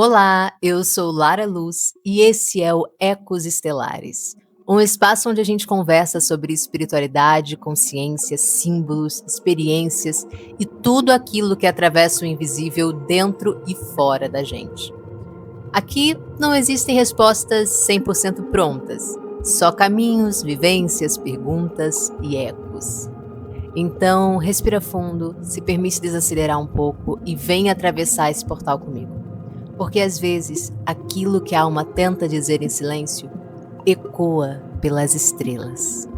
Olá, eu sou Lara Luz e esse é o Ecos Estelares, um espaço onde a gente conversa sobre espiritualidade, consciência, símbolos, experiências e tudo aquilo que atravessa o invisível dentro e fora da gente. Aqui não existem respostas 100% prontas, só caminhos, vivências, perguntas e ecos. Então, respira fundo, se permite desacelerar um pouco e vem atravessar esse portal comigo. Porque às vezes aquilo que a alma tenta dizer em silêncio ecoa pelas estrelas.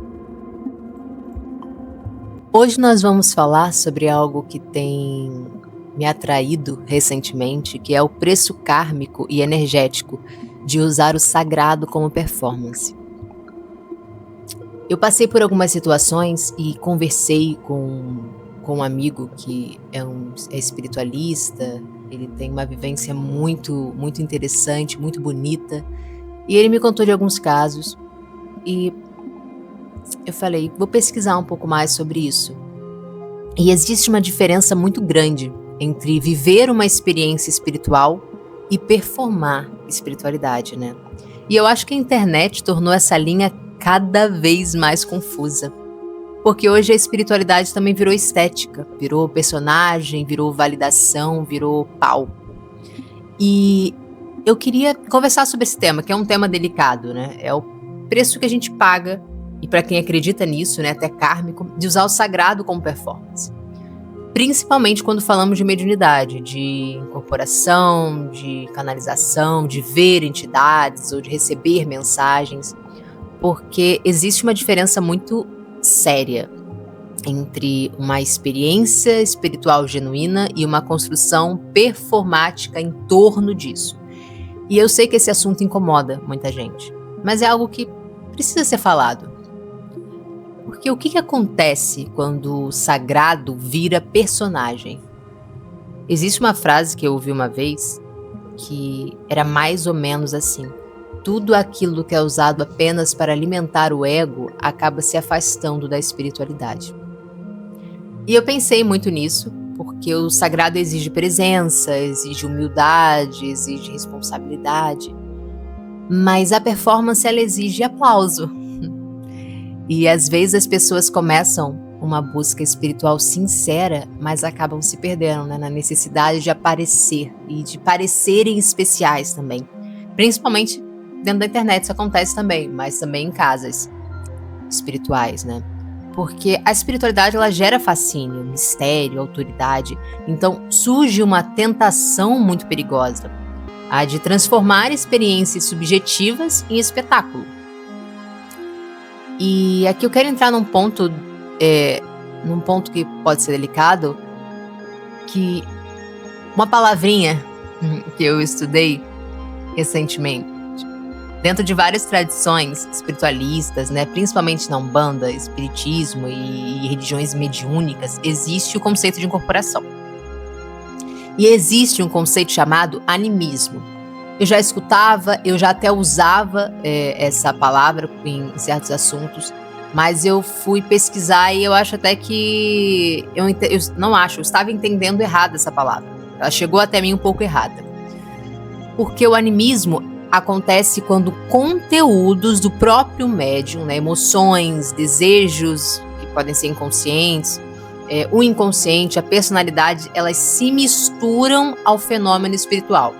Hoje nós vamos falar sobre algo que tem me atraído recentemente, que é o preço kármico e energético de usar o sagrado como performance. Eu passei por algumas situações e conversei com um amigo que é espiritualista. Ele tem uma vivência muito interessante, muito bonita, e ele me contou de alguns casos, e eu falei, vou pesquisar um pouco mais sobre isso. E existe uma diferença muito grande entre viver uma experiência espiritual e performar espiritualidade, né? E eu acho que a internet tornou essa linha cada vez mais confusa. Porque hoje a espiritualidade também virou estética, virou personagem, virou validação, virou palco. E eu queria conversar sobre esse tema, que é um tema delicado, né? É o preço que a gente paga, e para quem acredita nisso, né, até kármico, de usar o sagrado como performance. Principalmente quando falamos de mediunidade, de incorporação, de canalização, de ver entidades ou de receber mensagens, porque existe uma diferença muito séria entre uma experiência espiritual genuína e uma construção performática em torno disso. E eu sei que esse assunto incomoda muita gente, mas é algo que precisa ser falado. Porque o que acontece quando o sagrado vira personagem? Existe uma frase que eu ouvi uma vez que era mais ou menos assim: tudo aquilo que é usado apenas para alimentar o ego acaba se afastando da espiritualidade. E eu pensei muito nisso, porque o sagrado exige presença, exige humildade, exige responsabilidade. Mas a performance, ela exige aplauso. E às vezes as pessoas começam uma busca espiritual sincera, mas acabam se perdendo, né, na necessidade de aparecer e de parecerem especiais também. Principalmente dentro da internet isso acontece também, mas também em casas espirituais, né? Porque a espiritualidade, ela gera fascínio, mistério, autoridade. Então surge uma tentação muito perigosa, a de transformar experiências subjetivas em espetáculo. E aqui eu quero entrar num ponto que pode ser delicado, que uma palavrinha que eu estudei recentemente, dentro de várias tradições espiritualistas, né, principalmente na Umbanda, espiritismo e religiões mediúnicas, existe o conceito de incorporação. E existe um conceito chamado animismo. Eu já escutava, eu já até usava essa palavra em certos assuntos, mas eu fui pesquisar e eu acho até que... eu estava entendendo errado essa palavra. Ela chegou até mim um pouco errada. Porque o animismo acontece quando conteúdos do próprio médium, né, emoções, desejos, que podem ser inconscientes, o inconsciente, a personalidade, elas se misturam ao fenômeno espiritual.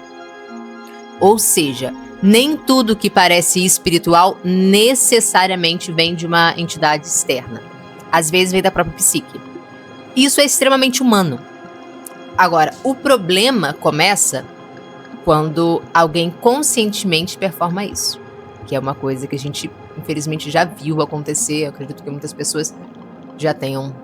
Ou seja, nem tudo que parece espiritual necessariamente vem de uma entidade externa. Às vezes vem da própria psique. Isso é extremamente humano. Agora, o problema começa quando alguém conscientemente performa isso, que é uma coisa que a gente, infelizmente, já viu acontecer. Eu acredito que muitas pessoas já tenham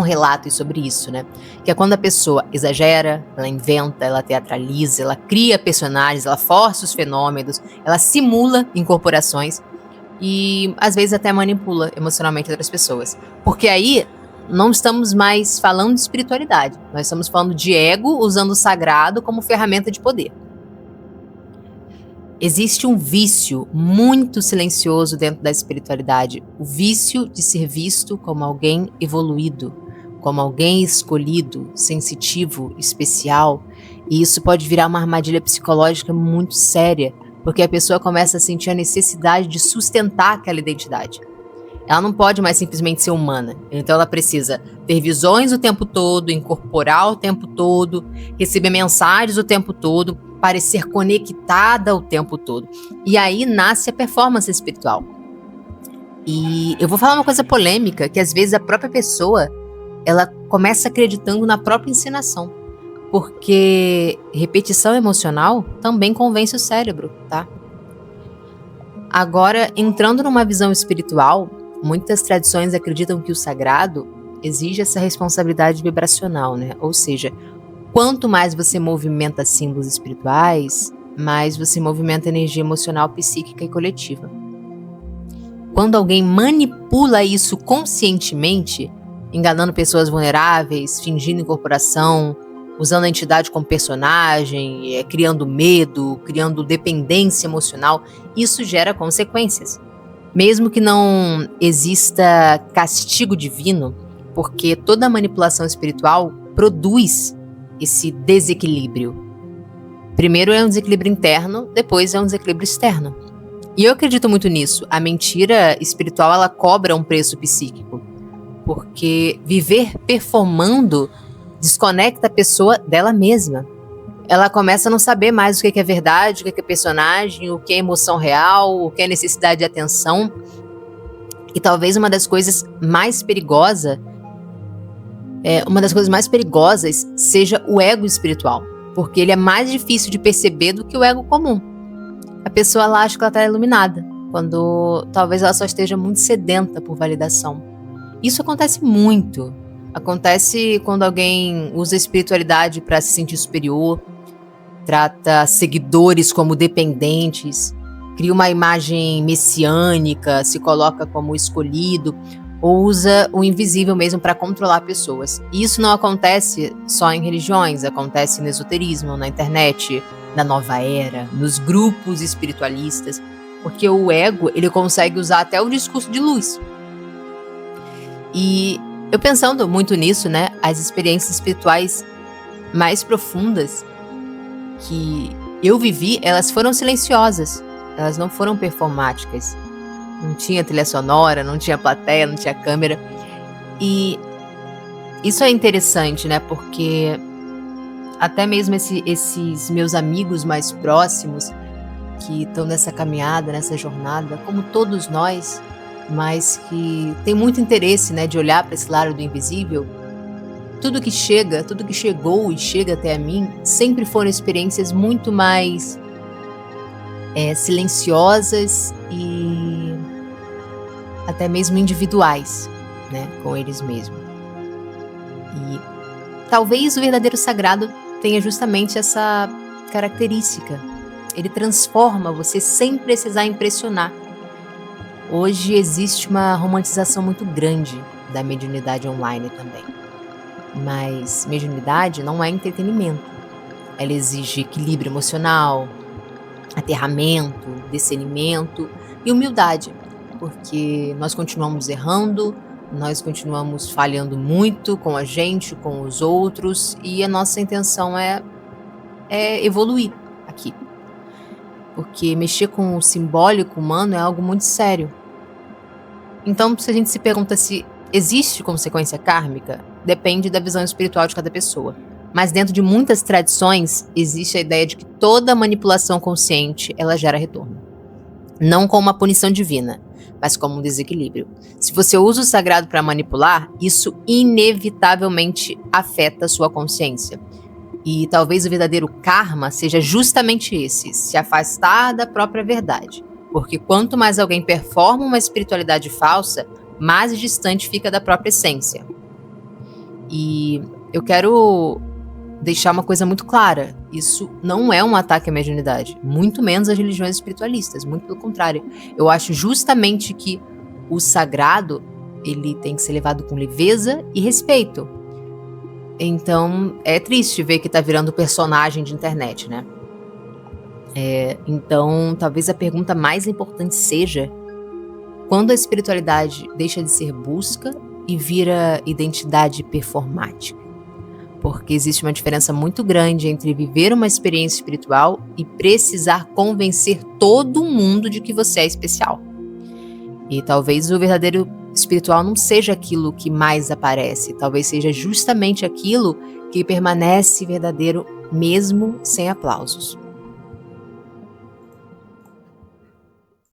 relatos sobre isso, né? Que é quando a pessoa exagera, ela inventa, ela teatraliza, ela cria personagens, ela força os fenômenos, ela simula incorporações e, às vezes, até manipula emocionalmente outras pessoas. Porque aí não estamos mais falando de espiritualidade, nós estamos falando de ego usando o sagrado como ferramenta de poder. Existe um vício muito silencioso dentro da espiritualidade, o vício de ser visto como alguém evoluído, como alguém escolhido, sensitivo, especial, E isso pode virar uma armadilha psicológica muito séria, porque a pessoa começa a sentir a necessidade de sustentar aquela identidade. Ela não pode mais simplesmente ser humana. Então ela precisa ter visões o tempo todo, incorporar o tempo todo, receber mensagens o tempo todo, parecer conectada o tempo todo. E aí nasce a performance espiritual. E eu vou falar uma coisa polêmica, que às vezes a própria pessoa, ela começa acreditando na própria encenação. Porque repetição emocional também convence o cérebro, tá? Agora, entrando numa visão espiritual, muitas tradições acreditam que o sagrado exige essa responsabilidade vibracional, né? Ou seja, quanto mais você movimenta símbolos espirituais, mais você movimenta energia emocional, psíquica e coletiva. Quando alguém manipula isso conscientemente, enganando pessoas vulneráveis, fingindo incorporação, usando a entidade como personagem, criando medo, criando dependência emocional, isso gera consequências. Mesmo que não exista castigo divino, porque toda manipulação espiritual produz esse desequilíbrio. Primeiro é um desequilíbrio interno, depois é um desequilíbrio externo. E eu acredito muito nisso. A mentira espiritual, ela cobra um preço psíquico. Porque viver performando desconecta a pessoa dela mesma. Ela começa a não saber mais o que é verdade, o que é personagem, o que é emoção real, o que é necessidade de atenção. E talvez uma das coisas mais perigosas seja o ego espiritual. Porque ele é mais difícil de perceber do que o ego comum. A pessoa ela acha que ela está iluminada, quando talvez ela só esteja muito sedenta por validação. Isso acontece muito. Acontece quando alguém usa a espiritualidade para se sentir superior, trata seguidores como dependentes, cria uma imagem messiânica, se coloca como escolhido, ou usa o invisível mesmo para controlar pessoas. E isso não acontece só em religiões, acontece no esoterismo, na internet, na nova era, nos grupos espiritualistas, porque o ego, ele consegue usar até o discurso de luz. E eu pensando muito nisso, né, as experiências espirituais mais profundas que eu vivi, elas foram silenciosas, elas não foram performáticas. Não tinha trilha sonora, não tinha plateia, não tinha câmera. E isso é interessante, né, porque até mesmo esses meus amigos mais próximos que estão nessa caminhada, nessa jornada, como todos nós, mas que tem muito interesse, né, de olhar para esse lado do invisível, tudo que chegou e chega até a mim, sempre foram experiências muito mais silenciosas e até mesmo individuais, né, com eles mesmos. E talvez o verdadeiro sagrado tenha justamente essa característica. Ele transforma você sem precisar impressionar. Hoje existe uma romantização muito grande da mediunidade online também. Mas mediunidade não é entretenimento. Ela exige equilíbrio emocional, aterramento, discernimento e humildade. Porque nós continuamos errando, nós continuamos falhando muito com a gente, com os outros, e a nossa intenção é evoluir aqui. Porque mexer com o simbólico humano é algo muito sério. Então, se a gente se pergunta se existe consequência kármica, depende da visão espiritual de cada pessoa. Mas dentro de muitas tradições, existe a ideia de que toda manipulação consciente, ela gera retorno. Não como uma punição divina, mas como um desequilíbrio. Se você usa o sagrado para manipular, isso inevitavelmente afeta a sua consciência. E talvez o verdadeiro karma seja justamente esse, se afastar da própria verdade. Porque quanto mais alguém performa uma espiritualidade falsa, mais distante fica da própria essência. E eu quero deixar uma coisa muito clara. Isso não é um ataque à mediunidade, muito menos às religiões espiritualistas, muito pelo contrário. Eu acho justamente que o sagrado, ele tem que ser levado com leveza e respeito. Então, é triste ver que tá virando personagem de internet, né? Então, talvez a pergunta mais importante seja: quando a espiritualidade deixa de ser busca e vira identidade performática? porque existe uma diferença muito grande entre viver uma experiência espiritual e precisar convencer todo mundo de que você é especial. E talvez o verdadeiro espiritual não seja aquilo que mais aparece, talvez seja justamente aquilo que permanece verdadeiro mesmo sem aplausos.